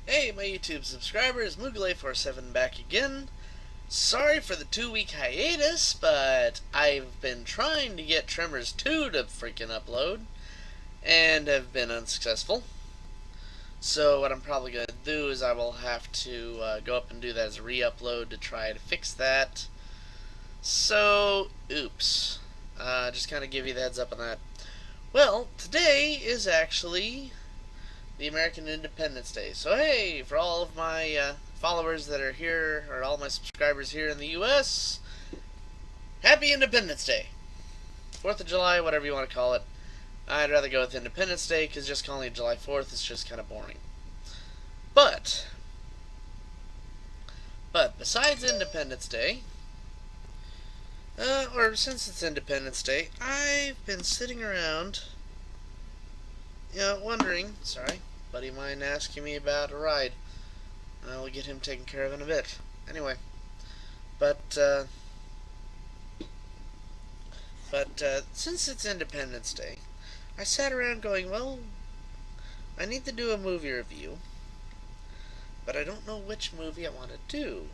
Hey, my YouTube subscribers, Moogle847 back again. Sorry for the 2-week hiatus, but I've been trying to get Tremors 2 to freaking upload, and have been unsuccessful. So what I'm probably going to do is I will have to go up and do that as a re-upload to try to fix that. So, oops. Just kind of give you the heads up on that. Well, today is actually the American Independence Day. So hey, for all of my followers that are here, or all my subscribers here in the U.S., Happy Independence Day. 4th of July, whatever you want to call it. I'd rather go with Independence Day, because just calling it July 4th is just kind of boring. But besides Independence Day, or since it's Independence Day, I've been sitting around, wondering, sorry, buddy of mine asking me about a ride. We'll get him taken care of in a bit. Anyway, but since it's Independence Day, I sat around going, well, I need to do a movie review, but I don't know which movie I want to do.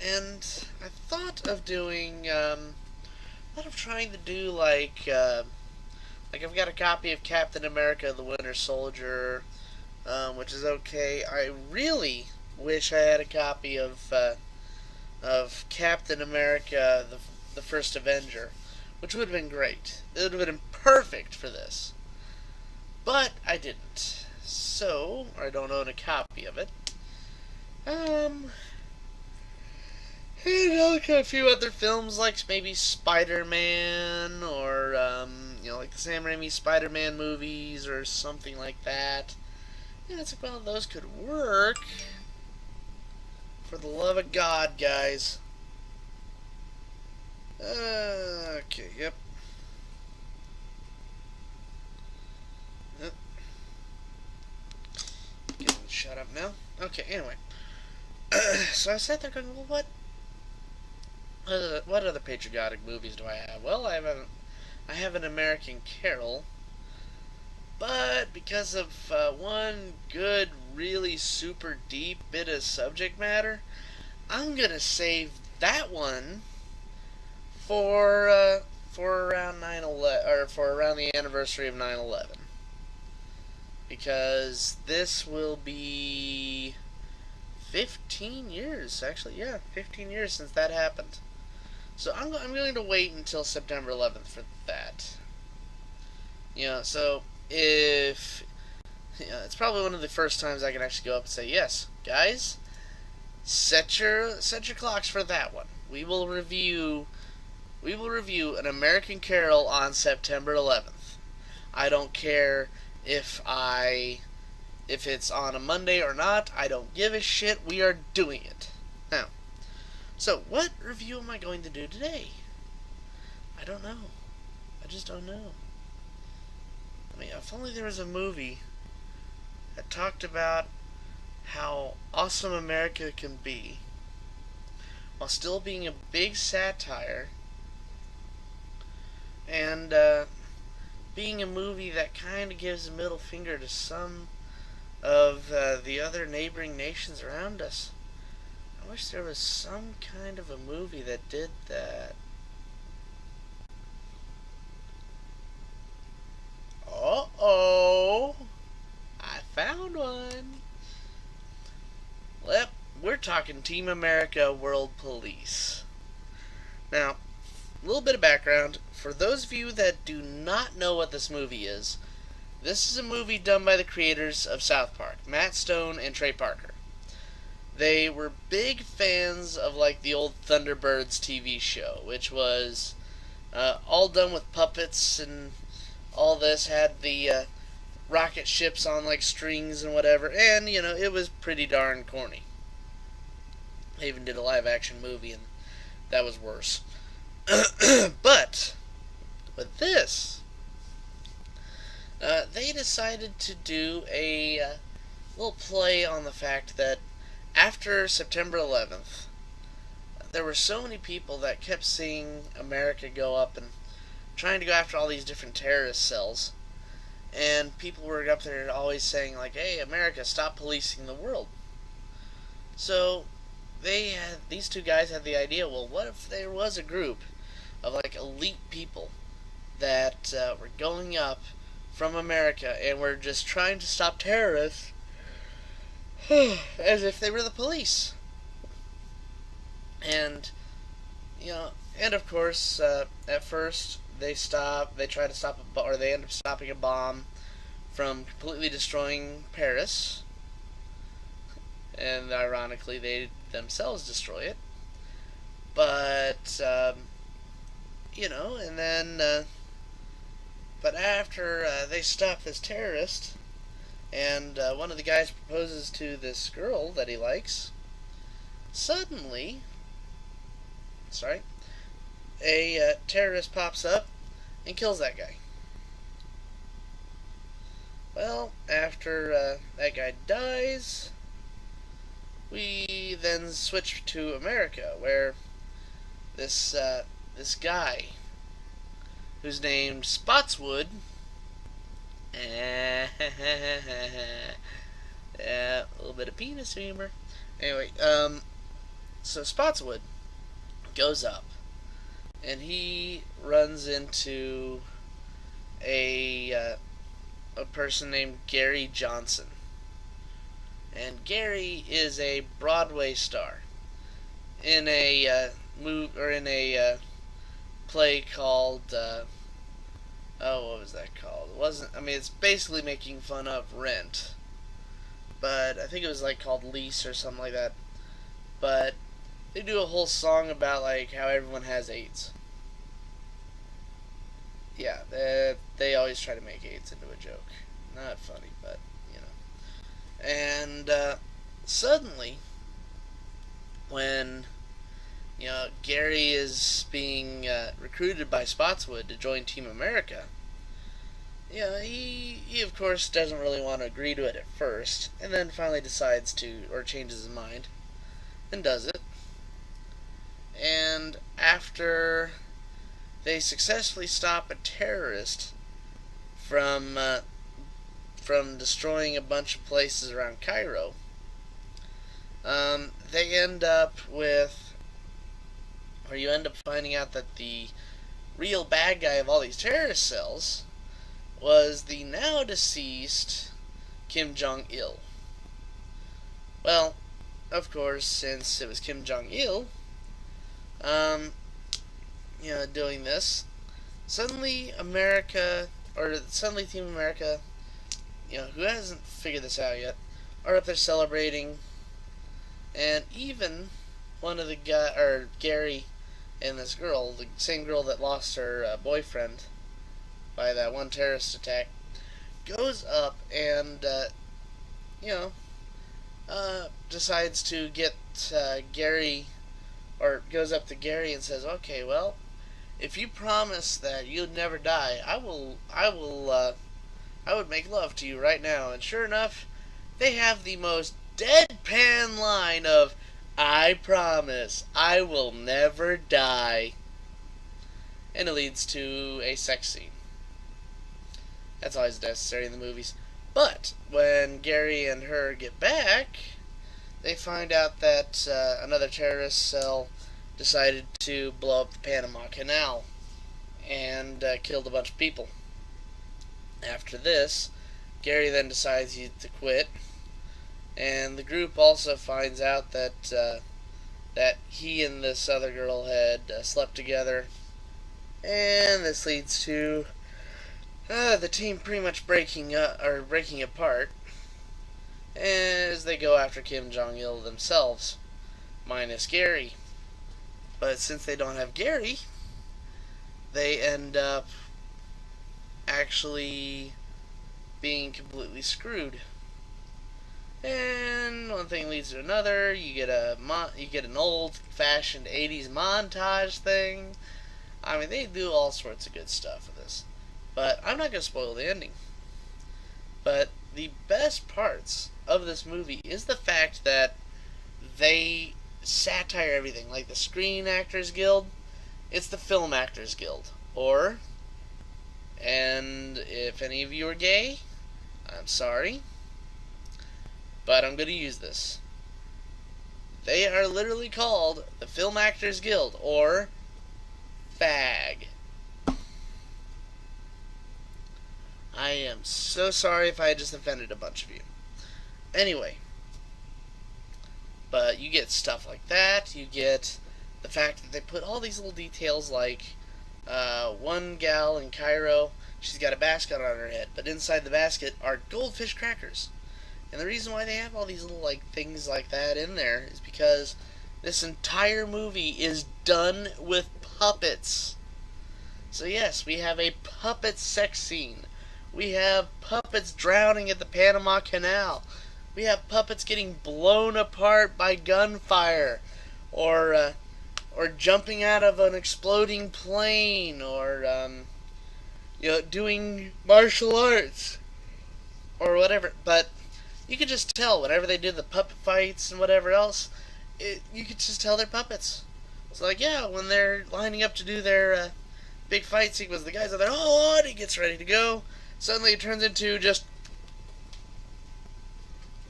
And I thought of doing, trying to do like I've got a copy of Captain America: The Winter Soldier, which is okay. I really wish I had a copy of Captain America: the First Avenger, which would have been great. It would have been perfect for this. But I didn't. So, I don't own a copy of it. Look at a few other films, like maybe Spider-Man, or, like the Sam Raimi Spider-Man movies, or something like that. Yeah, it's like, well, those could work. For the love of God, guys. Okay, yep. Getting shut up now. Okay, anyway. So I sat there going, well, what other patriotic movies do I have? Well, I have an American Carol, but because of one good, really super deep bit of subject matter, I'm gonna save that one for around 9/11, or for around the anniversary of 9/11, because this will be 15 years, actually, yeah, 15 years since that happened. So I'm going to wait until September 11th for that. So if it's probably one of the first times I can actually go up and say, yes, guys, set your clocks for that one. We will review an American Carol on September 11th. I don't care if it's on a Monday or not. I don't give a shit. We are doing it. Now, so what review am I going to do today? I don't know. I just don't know. I mean, if only there was a movie that talked about how awesome America can be while still being a big satire, and being a movie that kind of gives a middle finger to some of the other neighboring nations around us. I wish there was some kind of a movie that did that. Uh-oh! I found one! Well, we're talking Team America World Police. Now, a little bit of background. For those of you that do not know what this movie is, this is a movie done by the creators of South Park, Matt Stone and Trey Parker. They were big fans of like the old Thunderbirds TV show, which was all done with puppets and all this, had the rocket ships on like strings and whatever, and it was pretty darn corny. They even did a live action movie, and that was worse. But with this, they decided to do a little play on the fact that after September 11th, there were so many people that kept seeing America go up and trying to go after all these different terrorist cells, And people were up there always saying, like, hey, America, stop policing the world. So these two guys had the idea, well, what if there was a group of, like, elite people that were going up from America and were just trying to stop terrorists as if they were the police. And, you know, and of course, at first they try to stop or they end up stopping a bomb from completely destroying Paris, and ironically, they themselves destroy it. But and then, but after they stop this terrorist, and one of the guys proposes to this girl that he likes, suddenly, a terrorist pops up and kills that guy. Well, after that guy dies, we then switch to America, where this guy, who's named Spotswood, a little bit of penis humor. Anyway, so Spotswood goes up, and he runs into a person named Gary Johnson. And Gary is a Broadway star in a play called what was that called? It wasn't. I mean, it's basically making fun of Rent, but I think it was like called Lease or something like that. But they do a whole song about like how everyone has AIDS. Yeah, they always try to make AIDS into a joke. Not funny, but you know. And suddenly, when Gary is being recruited by Spotswood to join Team America, he of course doesn't really want to agree to it at first, and then finally decides to, or changes his mind, and does it. And after they successfully stop a terrorist from destroying a bunch of places around Cairo, they end up with, or you end up finding out that the real bad guy of all these terrorist cells was the now deceased Kim Jong-il. Well, of course, since it was Kim Jong-il, doing this, suddenly Team America, who hasn't figured this out yet, are up there celebrating, and even one of the Gary and this girl, the same girl that lost her boyfriend by that one terrorist attack, goes up and decides to get Gary, or goes up to Gary and says, "Okay, well, if you promise that you'd never die, I would make love to you right now." And sure enough, they have the most deadpan line of, "I promise I will never die." And it leads to a sex scene. That's always necessary in the movies. But when Gary and her get back, they find out that another terrorist cell decided to blow up the Panama Canal and killed a bunch of people. After this, Gary then decides to quit, and the group also finds out that he and this other girl had slept together, and this leads to the team pretty much breaking apart as they go after Kim Jong-il themselves, minus Gary. But since they don't have Gary, they end up actually being completely screwed. And one thing leads to another. You get an old-fashioned '80s montage thing. I mean, they do all sorts of good stuff with this. But I'm not going to spoil the ending. But the best parts of this movie is the fact that they satire everything. Like the Screen Actors Guild, it's the Film Actors Guild. Or And if any of you are gay, I'm sorry, but I'm going to use this. They are literally called the Film Actors Guild, or FAG. I am so sorry if I just offended a bunch of you. Anyway, but you get stuff like that. You get the fact that they put all these little details, like one gal in Cairo, she's got a basket on her head, but inside the basket are goldfish crackers. And the reason why they have all these little things like that in there is because this entire movie is done with puppets. So yes, we have a puppet sex scene. We have puppets drowning at the Panama Canal. We have puppets getting blown apart by gunfire, or jumping out of an exploding plane, or doing martial arts, or whatever. But you could just tell whenever they do the puppet fights and whatever else, you could just tell they're puppets. It's like, yeah, when they're lining up to do their big fight sequence, the guys are there, oh, and he gets ready to go. Suddenly it turns into just,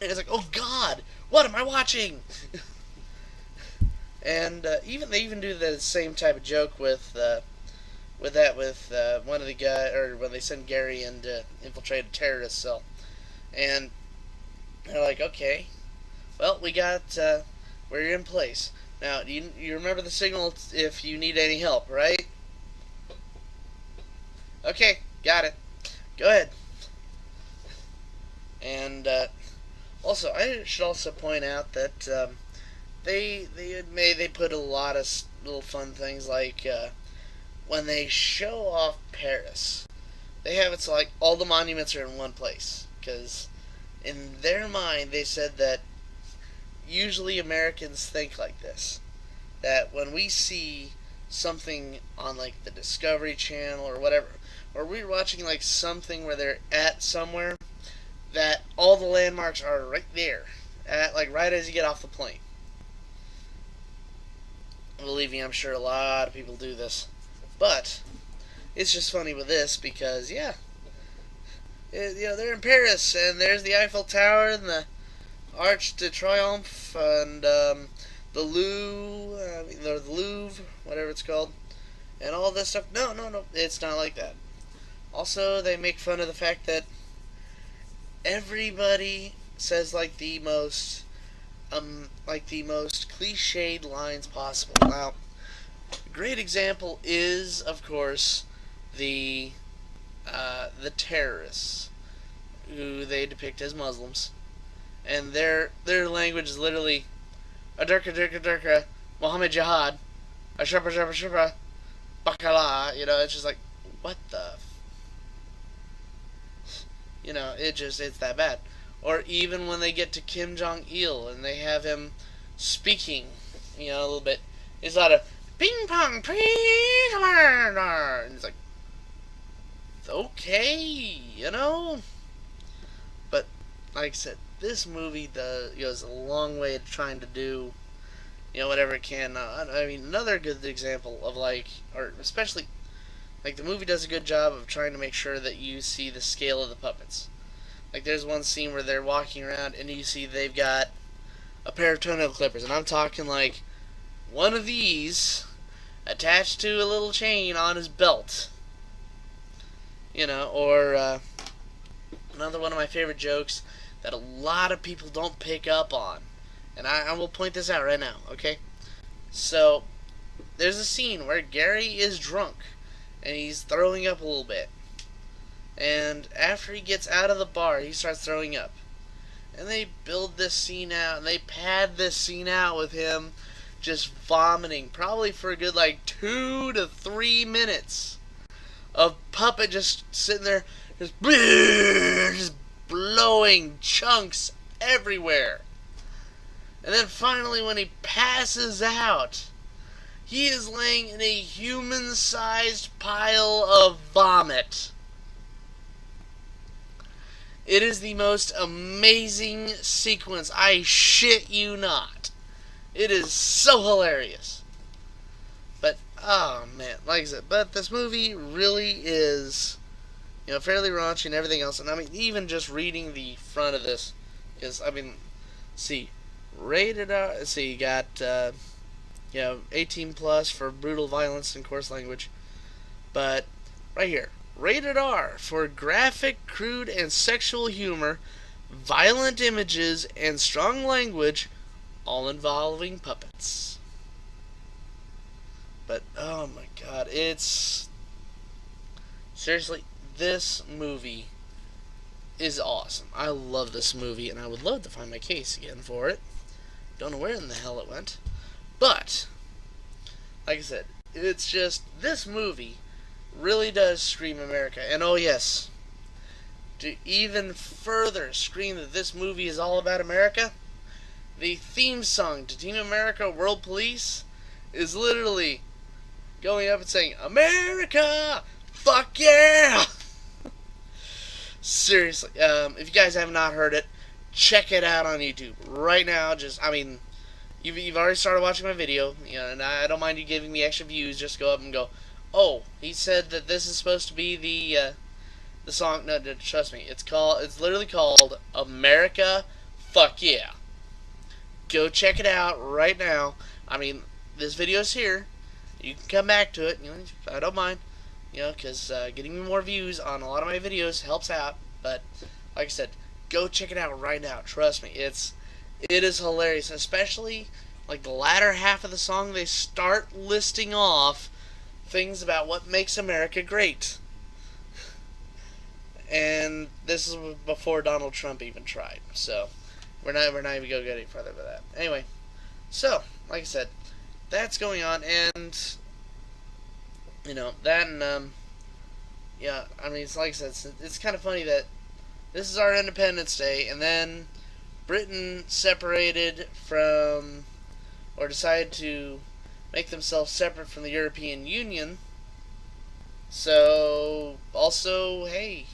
and it's like, oh God, what am I watching? And they even do the same type of joke with one of the guys, or when they send Gary in to infiltrate a terrorist cell, and they're like, okay, well, we're in place. Now, you remember the signal if you need any help, right? Okay, got it. Go ahead. And also, I should also point out that they put a lot of little fun things, like when they show off Paris, they have it so like all the monuments are in one place, because in their mind they said that usually Americans think like this, that when we see something on like the Discovery Channel or whatever, or we're watching like something where they're at somewhere, that all the landmarks are right there, right as you get off the plane. Believe me, I'm sure a lot of people do this, but it's just funny with this because, yeah, they're in Paris, and there's the Eiffel Tower and the Arch de Triomphe and the Louvre, whatever it's called, and all this stuff. No, it's not like that. Also, they make fun of the fact that everybody says the most cliched lines possible. Now, a great example is, of course, the terrorists, who they depict as Muslims, and their language is literally Adurka Durka Durka, Muhammad Jihad, Ashapa Shapa Shapa, Bakala. It's just like, what the. It's that bad. Or even when they get to Kim Jong-il and they have him speaking, a little bit, it's a lot of ping pong, please, and it's like, okay, But like I said, this movie goes a long way to trying to do, whatever it can. Another good example of or especially, the movie does a good job of trying to make sure that you see the scale of the puppets. There's one scene where they're walking around and you see they've got a pair of toenail clippers, and I'm talking one of these attached to a little chain on his belt. Or another one of my favorite jokes that a lot of people don't pick up on, and I will point this out right now, okay? So, there's a scene where Gary is drunk, and he's throwing up a little bit. And after he gets out of the bar, he starts throwing up. And they build this scene out, and they pad this scene out with him just vomiting, probably for a good 2 to 3 minutes of puppet just sitting there, just blowing chunks everywhere. And then finally, when he passes out, he is laying in a human-sized pile of vomit. It is the most amazing sequence. I shit you not. It is so hilarious. But, oh man, like I said, but this movie really is fairly raunchy and everything else. And I mean, even just reading the front of this is, I mean, see, rated R. See, you got 18 plus for brutal violence and coarse language, but right here, rated R for graphic, crude, and sexual humor, violent images, and strong language, all involving puppets. But oh my god, it's seriously, this movie is awesome. I love this movie, and I would love to find my case again for it. Don't know where in the hell it went. But, like I said, it's just, this movie really does scream America. And oh yes, to even further scream that this movie is all about America, the theme song to Team America World Police is literally going up and saying, America! Fuck yeah! Seriously, if you guys have not heard it, check it out on YouTube right now. Just, I mean, you've already started watching my video, and I don't mind you giving me extra views. Just go up and go, oh, he said that this is supposed to be the song. No, trust me, it's literally called America Fuck Yeah. Go check it out right now. I mean, this video's here. You can come back to it. I don't mind. Because getting me more views on a lot of my videos helps out. But like I said, go check it out right now. Trust me, it is hilarious. Especially like the latter half of the song, they start listing off things about what makes America great. And this is before Donald Trump even tried. So we're not even going to get any further with that. Anyway, so like I said, that's going on, and that, and yeah, I mean, it's like I said, it's kind of funny that this is our Independence Day, and then Britain separated from, or decided to make themselves separate from the European Union. So also, hey,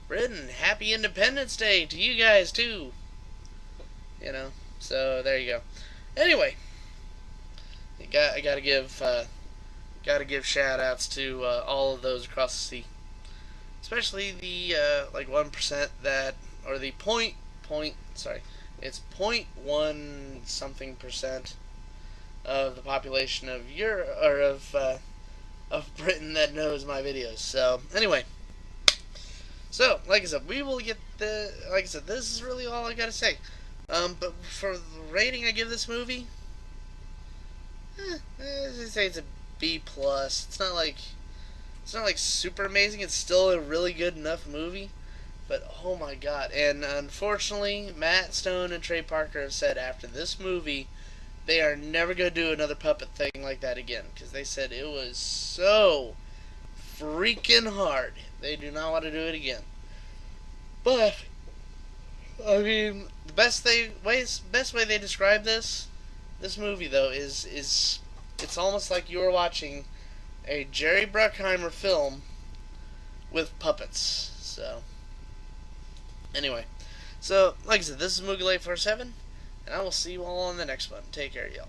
Britain, happy Independence Day to you guys too. So there you go. Anyway, I gotta give shout outs to all of those across the sea, especially the like 1% that, or the it's 0.1 something percent of the population of Europe, or of Britain, that knows my videos. So anyway, so like I said, this is really all I gotta say. But for the rating I give this movie, I'd say it's a B plus. It's not like super amazing. It's still a really good enough movie. But oh my god! And unfortunately, Matt Stone and Trey Parker have said after this movie, they are never going to do another puppet thing like that again, because they said it was so freaking hard. They do not want to do it again. But I mean, the best way they describe this movie though is it's almost like you were watching a Jerry Bruckheimer film with puppets. So anyway, so like I said, this is Moogle 847, and I will see you all on the next one. Take care, y'all.